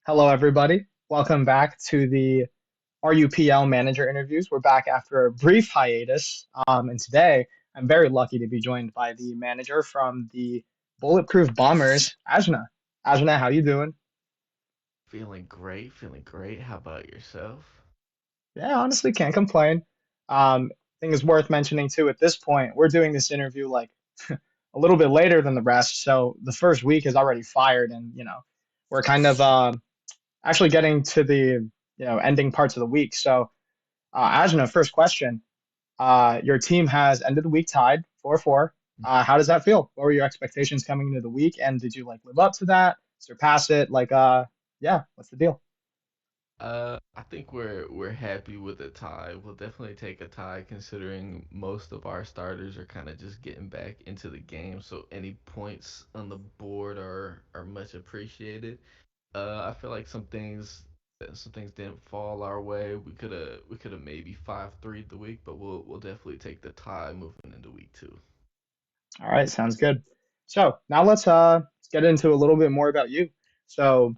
Hello, everybody. Welcome back to the RUPL manager interviews. We're back after a brief hiatus, and today I'm very lucky to be joined by the manager from the Bulletproof Bombers, Ajna. Ajna, how you doing? Feeling great, feeling great. How about yourself? Yeah, honestly, can't complain. I think it's worth mentioning too. At this point, we're doing this interview like a little bit later than the rest, so the first week is already fired, and we're kind of actually getting to the ending parts of the week. So. Ajna, first question. Your team has ended the week tied 4-4. How does that feel? What were your expectations coming into the week? And did you like live up to that, surpass it? Yeah, what's the deal? I think we're happy with a tie. We'll definitely take a tie considering most of our starters are kind of just getting back into the game, so any points on the board are much appreciated. I feel like some things didn't fall our way. We could have maybe 5-3 the week, but we'll definitely take the tie moving into week two. All right, sounds good. So now let's get into a little bit more about you. So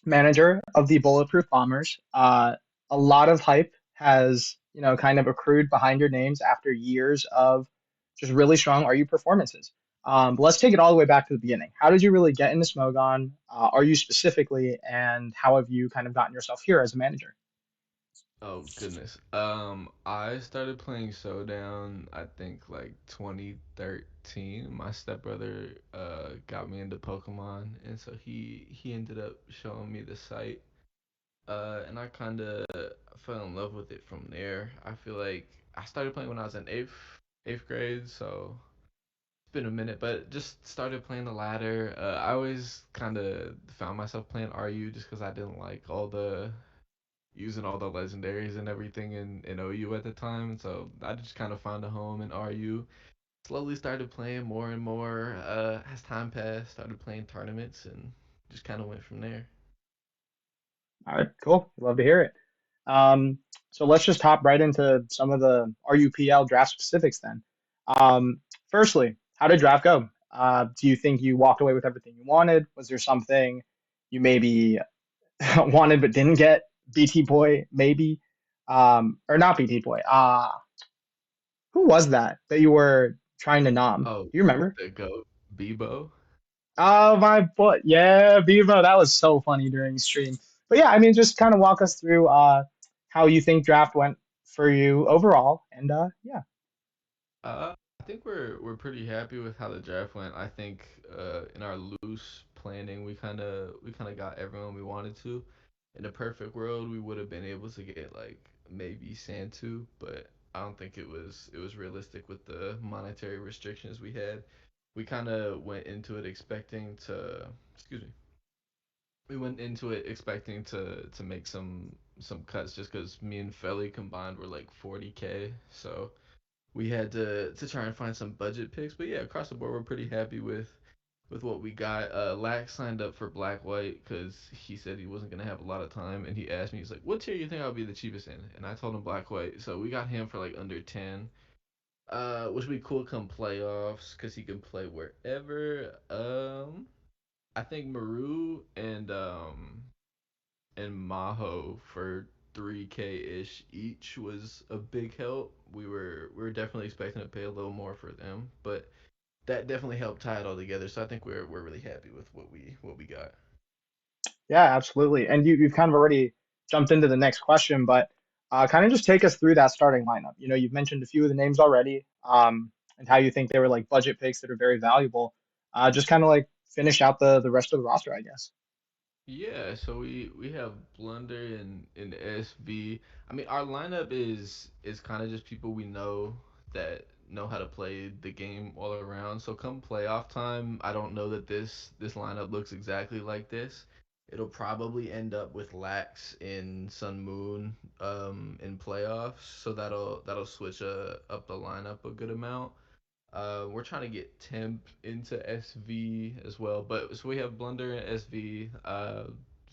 manager of the Bulletproof Bombers. A lot of hype has, kind of accrued behind your names after years of just really strong RU performances. But let's take it all the way back to the beginning. How did you really get into Smogon? Are you specifically, and how have you kind of gotten yourself here as a manager? Oh goodness. I started playing Showdown, I think like 2013. My stepbrother got me into Pokemon, and so he ended up showing me the site. And I kind of fell in love with it from there. I feel like I started playing when I was in eighth grade, so it's been a minute, but just started playing the ladder. I always kind of found myself playing RU just because I didn't like all the using all the legendaries and everything in OU at the time. So I just kind of found a home in RU. Slowly started playing more and more as time passed. Started playing tournaments and just kind of went from there. All right, cool. Love to hear it. Um, so let's just hop right into some of the RUPL draft specifics then. Firstly, how did draft go? Do you think you walked away with everything you wanted? Was there something you maybe wanted but didn't get? BT Boy, maybe, or not BT Boy. Who was that you were trying to nom? Oh, Do you remember? the goat, Bebo. Oh my boy, yeah, Bevo, that was so funny during stream. But yeah, I mean, just kind of walk us through how you think draft went for you overall, and yeah. I think we're pretty happy with how the draft went. I think in our loose planning, we kind of got everyone we wanted to. In a perfect world, we would have been able to get like maybe Santu, but I don't think it was realistic with the monetary restrictions we had. We kind of went into it expecting to, excuse me. We went into it expecting to make some cuts just because me and Felly combined were like 40K, so we had to try and find some budget picks. But yeah, across the board, we're pretty happy with what we got. Lax signed up for Black White because he said he wasn't gonna have a lot of time, and he asked me, he's like, "What tier you think I'll be the cheapest in?" And I told him Black White, so we got him for like under 10. Which would be cool come playoffs because he can play wherever. I think Maru and Maho for 3K ish each was a big help. We were definitely expecting to pay a little more for them, but that definitely helped tie it all together. So I think we're really happy with what we got. Yeah, absolutely. And you've kind of already jumped into the next question, but kind of just take us through that starting lineup. You've mentioned a few of the names already, and how you think they were like budget picks that are very valuable. Just kind of like finish out the rest of the roster, I guess. Yeah, so we have Blunder and SV. I mean, our lineup is kind of just people we know that know how to play the game all around. So come playoff time, I don't know that this lineup looks exactly like this. It'll probably end up with Lax in Sun Moon in playoffs, so that'll switch up the lineup a good amount. We're trying to get Temp into SV as well, but so we have Blunder and SV.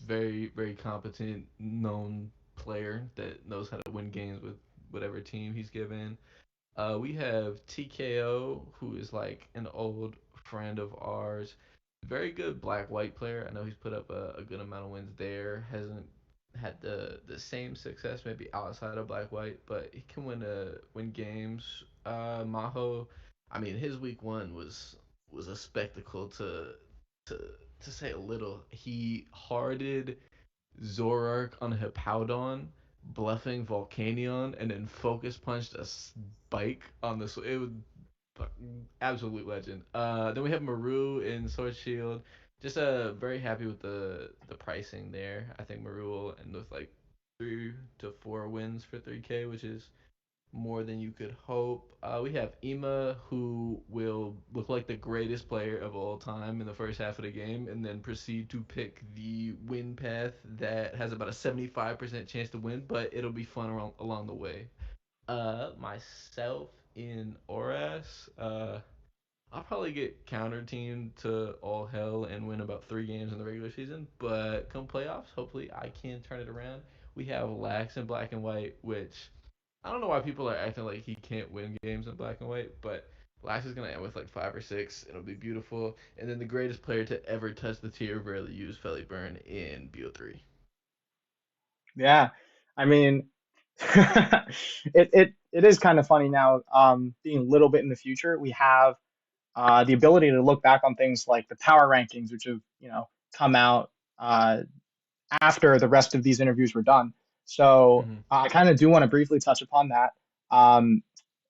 Very competent, known player that knows how to win games with whatever team he's given. We have TKO, who is like an old friend of ours. very good black white player. I know he's put up a good amount of wins there. Hasn't had the same success maybe outside of black white, but he can win games. Maho, I mean his week one was a spectacle to to say a little. He harded Zorark on Hippowdon, bluffing Volcanion, and then focus punched a spike on the. It was absolute legend. Then we have Maru in Sword Shield. Just very happy with the pricing there. I think Maru will end with like 3 to 4 wins for 3K, which is more than you could hope. We have Ema, who will look like the greatest player of all time in the first half of the game, and then proceed to pick the win path that has about a 75% chance to win, but it'll be fun along the way. Myself in Oras, I'll probably get counter teamed to all hell and win about 3 games in the regular season, but come playoffs, hopefully I can turn it around. We have Lax in black and white, which I don't know why people are acting like he can't win games in black and white, but Lax is gonna end with like 5 or 6. It'll be beautiful. And then the greatest player to ever touch the tier of rarely used Felly Burn in BO3. Yeah, I mean, it is kind of funny now, being a little bit in the future. We have the ability to look back on things like the power rankings, which have come out uh, after the rest of these interviews were done. So Mm-hmm. I kind of do want to briefly touch upon that. Um,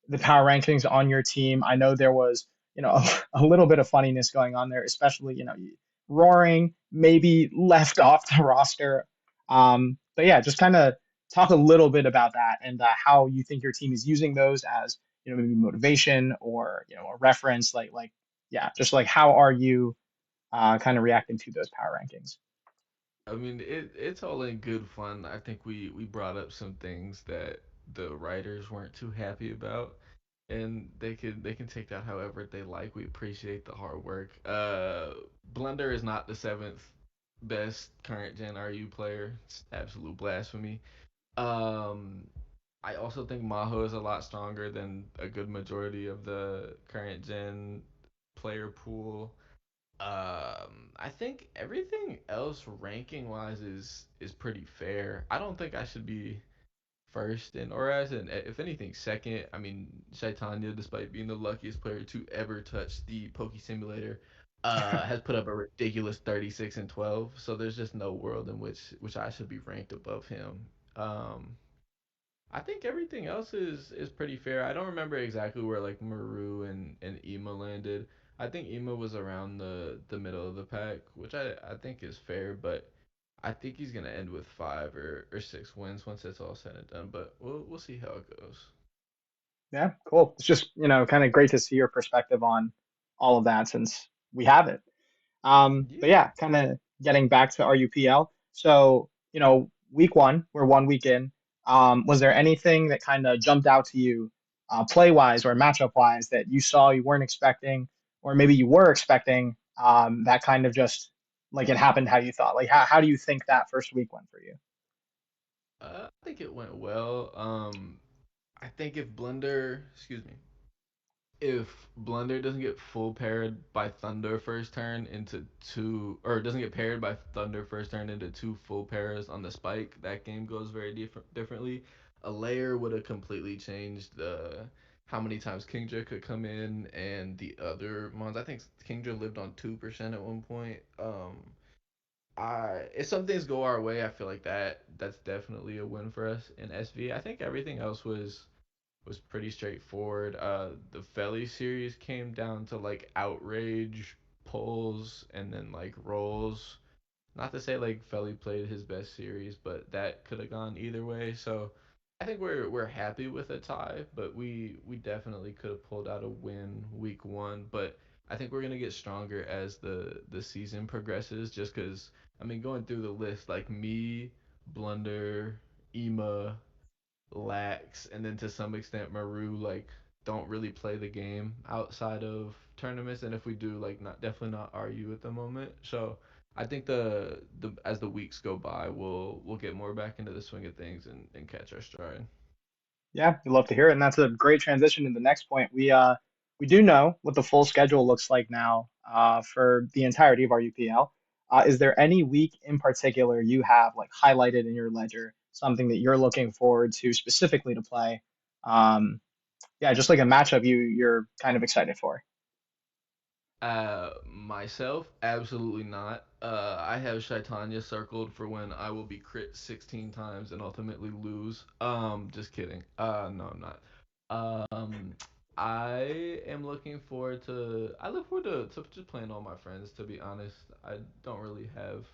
the power rankings on your team. I know there was, a little bit of funniness going on there, especially, Roaring maybe left off the roster. But yeah, just kind of talk a little bit about that and how you think your team is using those as, maybe motivation or, a reference. Yeah, just like how are you kind of reacting to those power rankings? I mean, it's all in good fun. I think we brought up some things that the writers weren't too happy about, and they can take that however they like. We appreciate the hard work. Blender is not the seventh best current gen RU player. It's absolute blasphemy. Um, I also think Maho is a lot stronger than a good majority of the current gen player pool. I think everything else ranking wise is pretty fair. I don't think I should be first in Oras, and if anything, second. I mean, Shaitanya, despite being the luckiest player to ever touch the Poke Simulator, has put up a ridiculous 36 and 12. So there's just no world in which I should be ranked above him. Um, I think everything else is pretty fair. I don't remember exactly where like Maru and Ema landed. I think Ema was around the middle of the pack, which I think is fair, but I think he's gonna end with 5 or 6 wins once it's all said and done. But we'll see how it goes. Yeah, cool. It's just, kind of great to see your perspective on all of that since we have it. But Yeah. yeah, kind of getting back to RUPL. So, week one, we're 1 week in. Was there anything that kind of jumped out to you, play wise or matchup wise, that you saw you weren't expecting, or maybe you were expecting, that kind of just like it happened how you thought? Like, how do you think that first week went for you? I think it went well. I think if Blunder doesn't get full paired by Thunder first turn into two, or doesn't get paired by Thunder first turn into two full pairs on the spike, that game goes very differently. A layer would have completely changed the how many times Kingdra could come in and the other ones. I think Kingdra lived on 2% at one point. I if some things go our way, I feel like that's definitely a win for us in SV. I think everything else was pretty straightforward. The Felly series came down to like outrage pulls and then like rolls. Not to say like Felly played his best series, but that could have gone either way. So I think we're happy with a tie, but we definitely could have pulled out a win week one. But I think we're gonna get stronger as the season progresses. Just because I mean, going through the list, like me, Blunder, Ema, Lax, and then to some extent Maru like don't really play the game outside of tournaments, and if we do, like not definitely not RU at the moment. So I think the as the weeks go by, we'll get more back into the swing of things and catch our stride. Yeah, we love to hear it, and that's a great transition to the next point. We do know what the full schedule looks like now. for the entirety of our UPL. Is there any week in particular you have like highlighted in your ledger, something that you're looking forward to specifically to play? Um, yeah, just like a matchup you're kind of excited for. Myself, absolutely not. I have Shaitanya circled for when I will be crit 16 times and ultimately lose. Just kidding. No, I'm not. I am looking forward to. I look forward to just playing all my friends. To be honest, I don't really have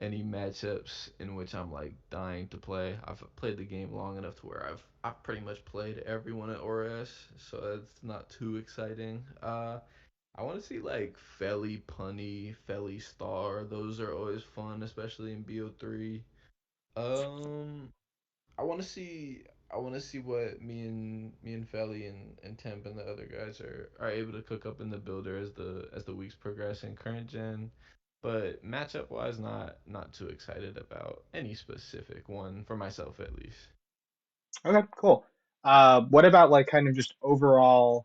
any matchups in which I'm like dying to play. I've played the game long enough to where I've pretty much played everyone at ORS, so it's not too exciting. I want to see like Felly Punny, Felly Star. Those are always fun, especially in BO3. Um, I want to see. I want to see what me and Felly and Temp and the other guys are able to cook up in the builder as the weeks progress in current gen. But matchup wise, not too excited about any specific one for myself at least. Okay, cool. What about like kind of just overall,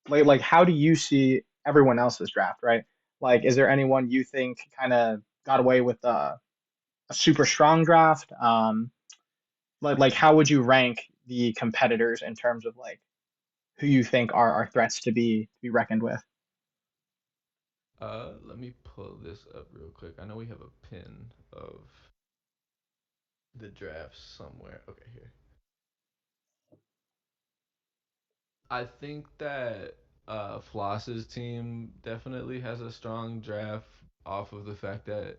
like how do you see everyone else's draft, right? Like, is there anyone you think kind of got away with a super strong draft? Like how would you rank the competitors in terms of like who you think are threats to be reckoned with? Let me pull this up real quick. I know we have a pin of the draft somewhere. Okay, here. I think that Floss's team definitely has a strong draft off of the fact that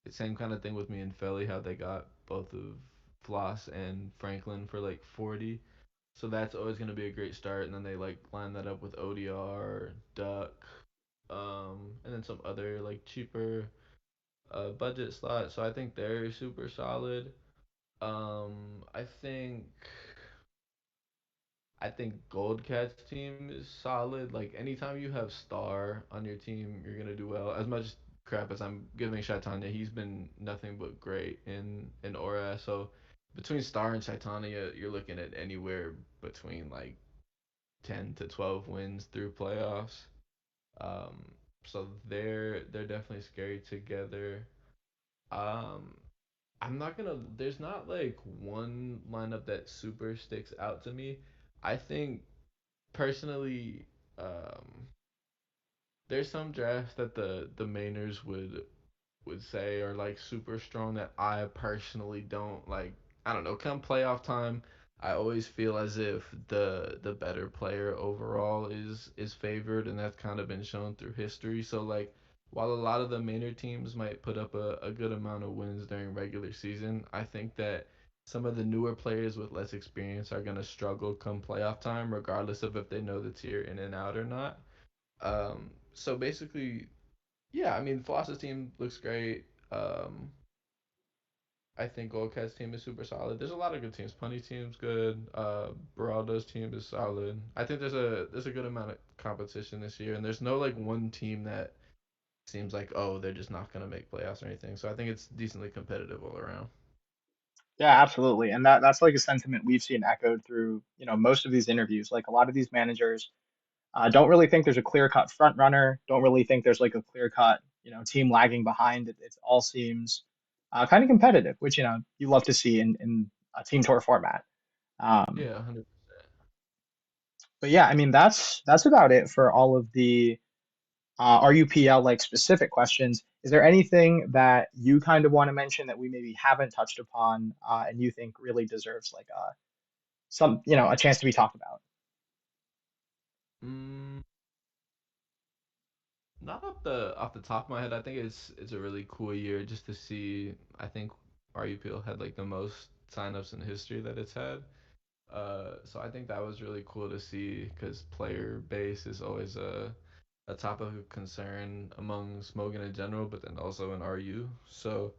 the same kind of thing with me and Felly, how they got both of Floss and Franklin for like 40. So that's always going to be a great start. And then they like line that up with ODR, Duck, and then some other like cheaper budget slots. So I think they're super solid. I think Gold Cat's team is solid. Like anytime you have Star on your team, you're gonna do well. As much crap as I'm giving Shaitanya, he's been nothing but great in Aura. So between Star and Shaitanya, you're looking at anywhere between like 10 to 12 wins through playoffs. Um, so they're definitely scary together. Um, I'm not gonna. There's not like one lineup that super sticks out to me. I think personally, um, there's some drafts that the mainers would say are like super strong that I personally don't like. I don't know. Come playoff time, I always feel as if the better player overall is favored, and that's kind of been shown through history. So like, while a lot of the mainer teams might put up a good amount of wins during regular season, I think that some of the newer players with less experience are gonna struggle come playoff time, regardless of if they know the tier in and out or not. So basically, yeah, I mean, Floss's team looks great. I think Goldcat's team is super solid. There's a lot of good teams. Punny team's good. Beraldo's team is solid. I think there's a good amount of competition this year, and there's no like one team that seems like oh they're just not gonna make playoffs or anything. So I think it's decently competitive all around. Yeah, absolutely. And that's like a sentiment we've seen echoed through, most of these interviews. Like a lot of these managers don't really think there's a clear-cut front runner, don't really think there's like a clear-cut, team lagging behind. It all seems kind of competitive, which, you love to see in a team tour format. Um, Yeah, 100. but yeah, I mean, that's about it for all of the RUPL like specific questions. Is there anything that you kind of want to mention that we maybe haven't touched upon and you think really deserves like a chance to be talked about? Mm, Not off the top of my head. I think it's a really cool year just to see. I think RUPL had like the most signups in history that it's had. So I think that was really cool to see because player base is always a topic of concern among Smogan in general, but then also in RU. So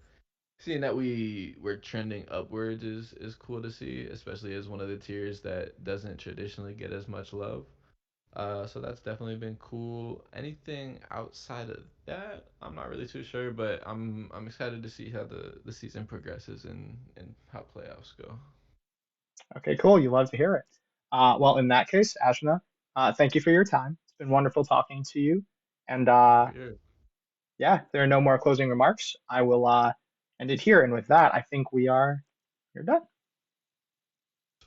seeing that we're trending upwards is cool to see, especially as one of the tiers that doesn't traditionally get as much love. So that's definitely been cool. Anything outside of that, I'm not really too sure, but I'm excited to see how the season progresses and how playoffs go. Okay, cool. You love to hear it. Well, in that case, Ajna, thank you for your time. It's been wonderful talking to you. And Yeah. yeah, if there are no more closing remarks. I will end it here. And with that, I think we're done.